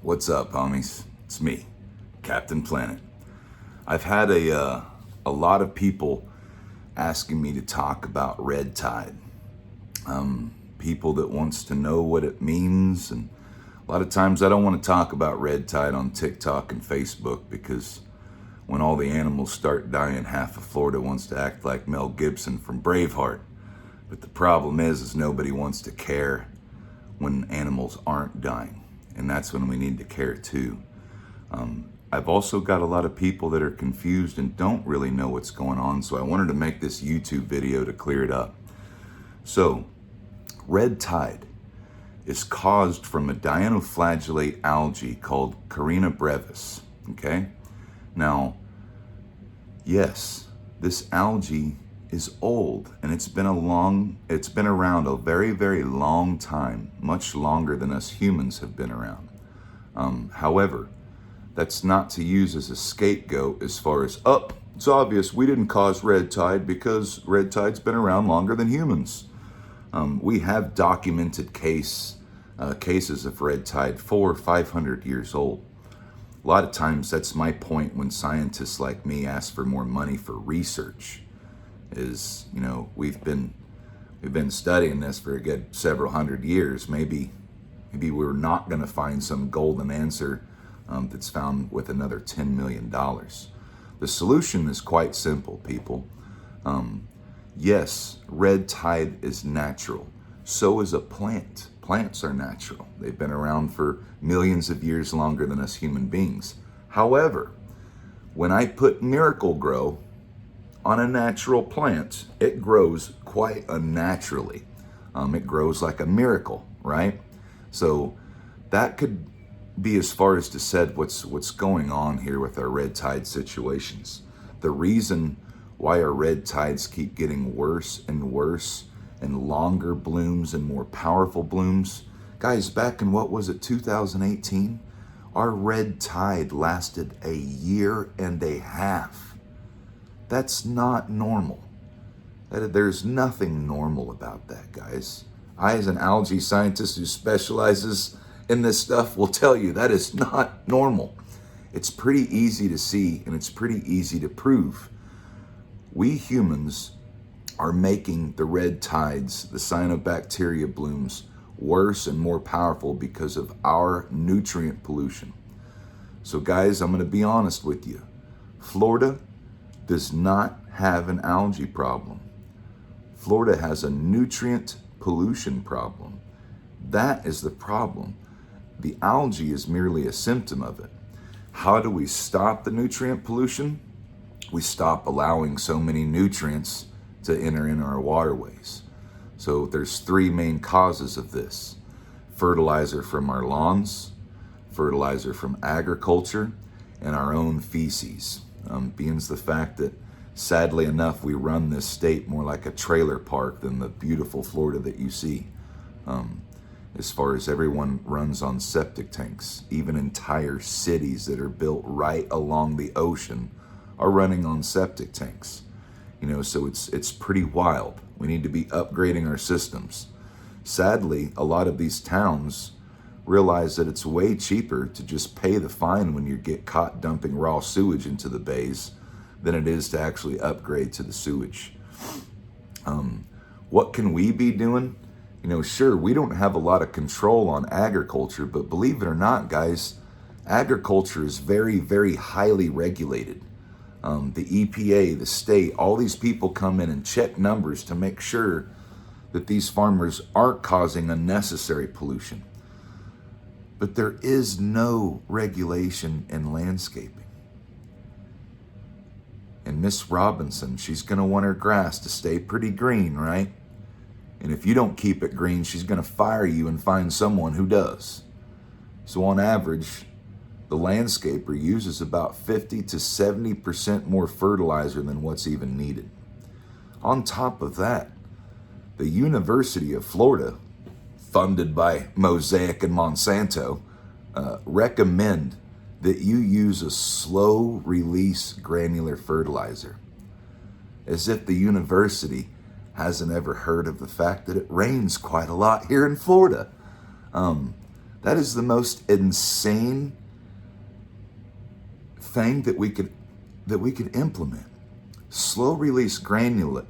What's up, homies? It's me, Captain Planet. I've had a lot of people asking me to talk about red tide. People that wants to know what it means, and a lot of times I don't want to talk about red tide on TikTok and Facebook because when all the animals start dying, half of Florida wants to act like Mel Gibson from Braveheart. But the problem is nobody wants to care when animals aren't dying. And that's when we need to care too. I've also got a lot of people that are confused and don't really know what's going on, so I wanted to make this YouTube video to clear it up. So, red tide is caused from a dinoflagellate algae called Carina brevis, okay? Now, yes, this algae is old, and it's been around a very, very long time, much longer than us humans have been around. However, that's not to use as a scapegoat as far as, it's obvious we didn't cause red tide because red tide's been around longer than humans. We have documented cases of red tide 400 or 500 years old. A lot of times that's my point when scientists like me ask for more money for research. Is, we've been studying this for a good several hundred years. Maybe we're not going to find some golden answer that's found with another $10 million. The solution is quite simple, people. Yes, red tide is natural. So is a plant. Plants are natural. They've been around for millions of years longer than us human beings. However, when I put Miracle-Gro on a natural plant, it grows quite unnaturally. It grows like a miracle, right? So that could be as far as to said what's going on here with our red tide situations. The reason why our red tides keep getting worse and worse and longer blooms and more powerful blooms. Guys, back in 2018, our red tide lasted a year and a half. That's not normal. There's nothing normal about that, guys. I, as an algae scientist who specializes in this stuff, will tell you that is not normal. It's pretty easy to see, and it's pretty easy to prove. We humans are making the red tides, the cyanobacteria blooms, worse and more powerful because of our nutrient pollution. So guys, I'm going to be honest with you. Florida does not have an algae problem. Florida has a nutrient pollution problem. That is the problem. The algae is merely a symptom of it. How do we stop the nutrient pollution? We stop allowing so many nutrients to enter in our waterways. So there's three main causes of this: fertilizer from our lawns, fertilizer from agriculture, and our own feces. Being the fact that, sadly enough, we run this state more like a trailer park than the beautiful Florida that you see. As far as everyone runs on septic tanks, even entire cities that are built right along the ocean are running on septic tanks. So it's pretty wild. We need to be upgrading our systems. Sadly, a lot of these towns realize that it's way cheaper to just pay the fine when you get caught dumping raw sewage into the bays than it is to actually upgrade to the sewage. What can we be doing? Sure, we don't have a lot of control on agriculture, but believe it or not, guys, agriculture is very, very highly regulated. The EPA, the state, all these people come in and check numbers to make sure that these farmers aren't causing unnecessary pollution. But there is no regulation in landscaping. And Miss Robinson, she's going to want her grass to stay pretty green, right? And if you don't keep it green, she's going to fire you and find someone who does. So on average, the landscaper uses about 50 to 70% more fertilizer than what's even needed. On top of that, the University of Florida, funded by Mosaic and Monsanto, recommend that you use a slow release granular fertilizer. As if the university hasn't ever heard of the fact that it rains quite a lot here in Florida. That is the most insane thing that we could implement. Slow release granular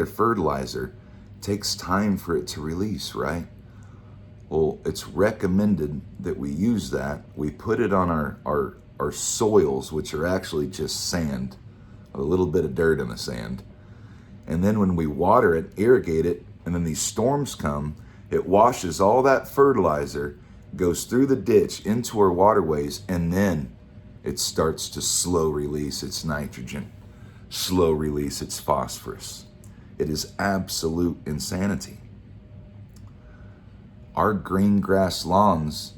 fertilizer takes time for it to release, right? Well, it's recommended that we use that. We put it on our soils, which are actually just sand, a little bit of dirt in the sand. And then when we water it, irrigate it, and then these storms come, it washes all that fertilizer, goes through the ditch into our waterways, and then it starts to slow release its nitrogen, slow release its phosphorus. It is absolute insanity. Our green grass lawns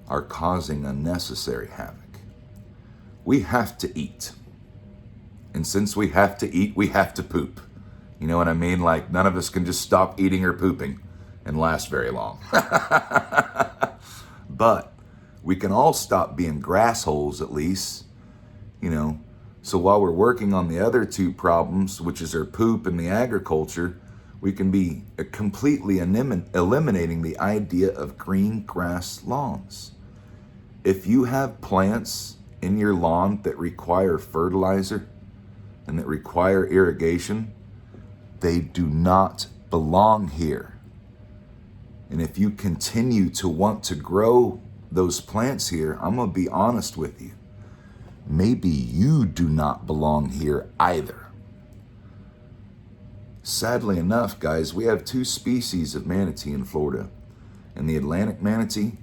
are causing unnecessary havoc. We have to eat. And since we have to eat, we have to poop. You know what I mean? Like, none of us can just stop eating or pooping and last very long. But we can all stop being grassholes at least, you know. So while we're working on the other two problems, which is our poop and the agriculture, we can be completely eliminating the idea of green grass lawns. If you have plants in your lawn that require fertilizer and that require irrigation, they do not belong here. And if you continue to want to grow those plants here, I'm going to be honest with you. Maybe you do not belong here either. Sadly enough, guys, we have two species of manatee in Florida. And the Atlantic manatee,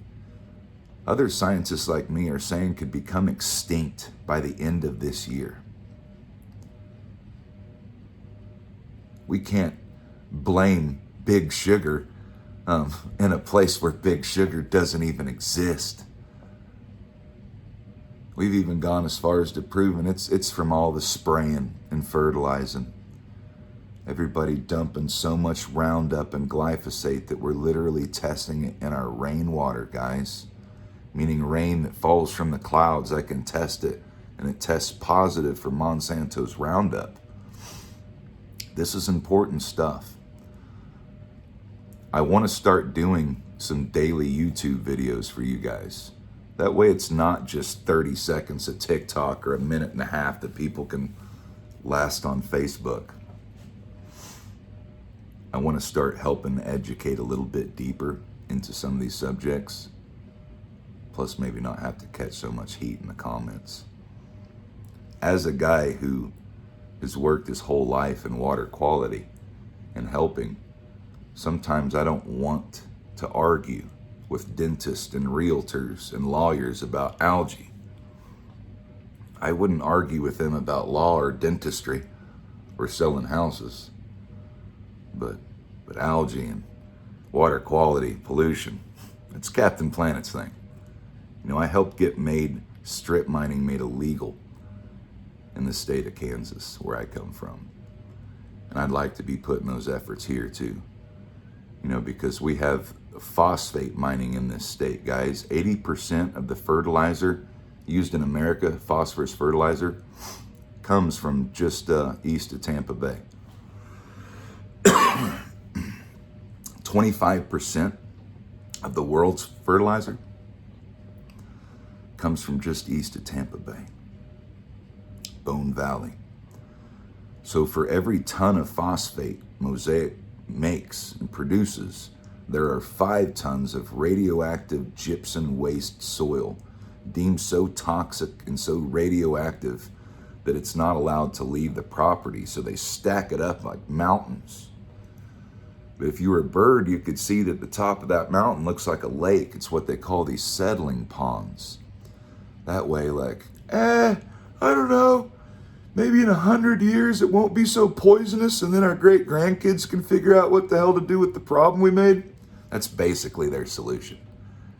other scientists like me are saying could become extinct by the end of this year. We can't blame Big Sugar in a place where Big Sugar doesn't even exist. We've even gone as far as to proving it's from all the spraying and fertilizing. Everybody dumping so much Roundup and glyphosate that we're literally testing it in our rainwater, guys. Meaning rain that falls from the clouds, I can test it, and it tests positive for Monsanto's Roundup. This is important stuff. I want to start doing some daily YouTube videos for you guys. That way it's not just 30 seconds of TikTok or a minute and a half that people can last on Facebook. I want to start helping educate a little bit deeper into some of these subjects. Plus maybe not have to catch so much heat in the comments. As a guy who has worked his whole life in water quality and helping, sometimes I don't want to argue with dentists and realtors and lawyers about algae. I wouldn't argue with them about law or dentistry or selling houses. But algae and water quality, pollution, it's Captain Planet's thing. You know, I helped get strip mining made illegal in the state of Kansas, where I come from. And I'd like to be putting those efforts here too. You know, because we have phosphate mining in this state, guys. 80% of the fertilizer used in America, phosphorus fertilizer, comes from just east of Tampa Bay. 25% of the world's fertilizer comes from just east of Tampa Bay, Bone Valley. So for every ton of phosphate Mosaic makes and produces, there are 5 tons of radioactive gypsum waste soil deemed so toxic and so radioactive that it's not allowed to leave the property. So they stack it up like mountains. But if you were a bird, you could see that the top of that mountain looks like a lake. It's what they call these settling ponds. That way, like, I don't know, maybe in 100 years it won't be so poisonous, and then our great grandkids can figure out what the hell to do with the problem we made. That's basically their solution.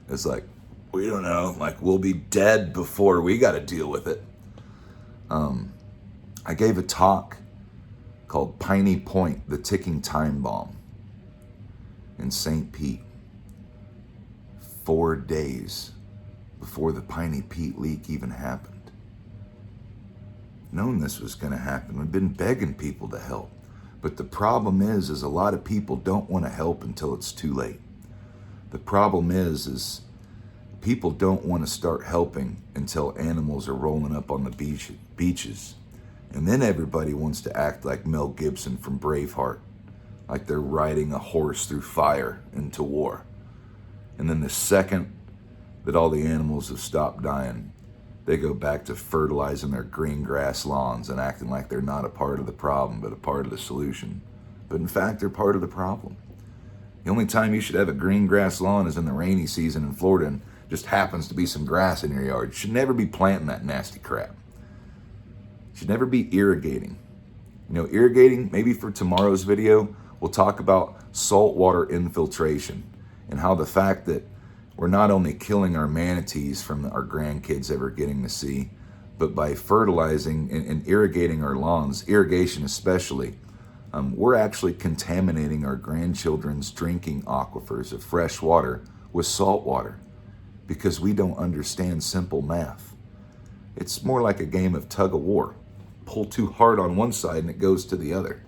It's like, we don't know, like, we'll be dead before we got to deal with it. I gave a talk called Piney Point, the Ticking Time Bomb in St. Pete 4 days before the Piney Pete leak even happened. Knowing this was going to happen, we've been begging people to help. But the problem is a lot of people don't want to help until it's too late. The problem is People don't want to start helping until animals are rolling up on the beaches. And then everybody wants to act like Mel Gibson from Braveheart, like they're riding a horse through fire into war. And then the second that all the animals have stopped dying, they go back to fertilizing their green grass lawns and acting like they're not a part of the problem, but a part of the solution. But in fact, they're part of the problem. The only time you should have a green grass lawn is in the rainy season in Florida and just happens to be some grass in your yard. You should never be planting that nasty crap. You should never be irrigating. Irrigating, maybe for tomorrow's video, we'll talk about saltwater infiltration and how the fact that we're not only killing our manatees from our grandkids ever getting to see, but by fertilizing and irrigating our lawns, irrigation especially, we're actually contaminating our grandchildren's drinking aquifers of fresh water with salt water because we don't understand simple math. It's more like a game of tug of war. Pull too hard on one side and it goes to the other.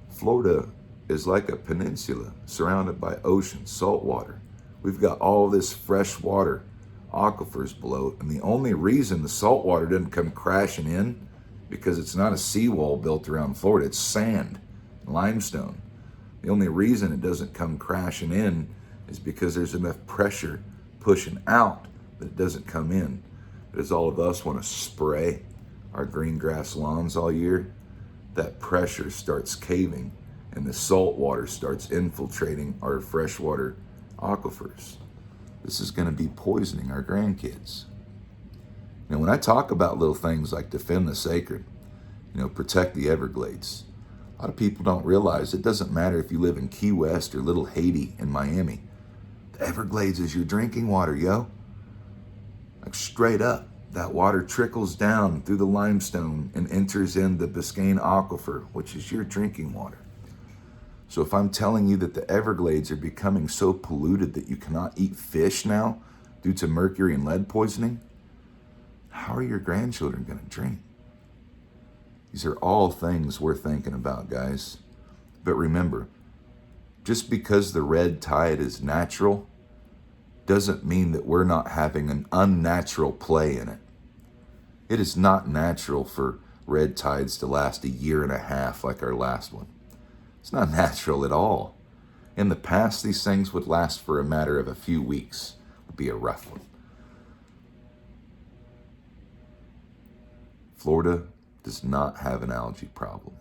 Florida is like a peninsula surrounded by ocean, salt water. We've got all this fresh water aquifers below, and the only reason the salt water didn't come crashing in, because it's not a seawall built around Florida, it's sand, limestone. The only reason it doesn't come crashing in is because there's enough pressure pushing out that it doesn't come in. But as all of us want to spray our green grass lawns all year, that pressure starts caving and the salt water starts infiltrating our freshwater aquifers. This is going to be poisoning our grandkids. Now, when I talk about little things like defend the sacred, protect the Everglades, a lot of people don't realize it doesn't matter if you live in Key West or Little Haiti in Miami. The Everglades is your drinking water, yo. Like straight up. That water trickles down through the limestone and enters in the Biscayne aquifer, which is your drinking water. So if I'm telling you that the Everglades are becoming so polluted that you cannot eat fish now due to mercury and lead poisoning, how are your grandchildren going to drink? These are all things we're thinking about, guys. But remember, just because the red tide is natural doesn't mean that we're not having an unnatural play in it. It is not natural for red tides to last 1.5 years like our last one. It's not natural at all. In the past, these things would last for a matter of a few weeks. It would be a rough one. Florida does not have an algae problem.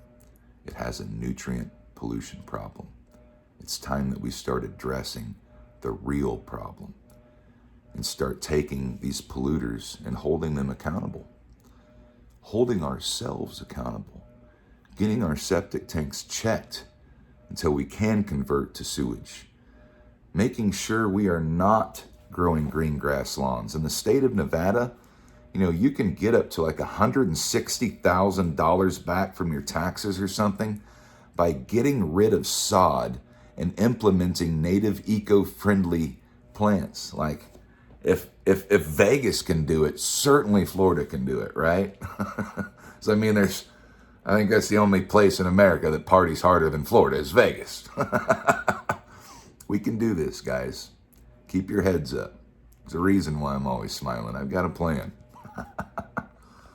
It has a nutrient pollution problem. It's time that we start addressing the real problem and start taking these polluters and holding them accountable. Holding ourselves accountable. Getting our septic tanks checked until we can convert to sewage. Making sure we are not growing green grass lawns. In the state of Nevada, you can get up to like $160,000 back from your taxes or something by getting rid of sod and implementing native eco-friendly plants. Like if Vegas can do it, certainly Florida can do it, right? So I think that's the only place in America that parties harder than Florida is Vegas. We can do this, guys. Keep your heads up. There's a reason why I'm always smiling. I've got a plan.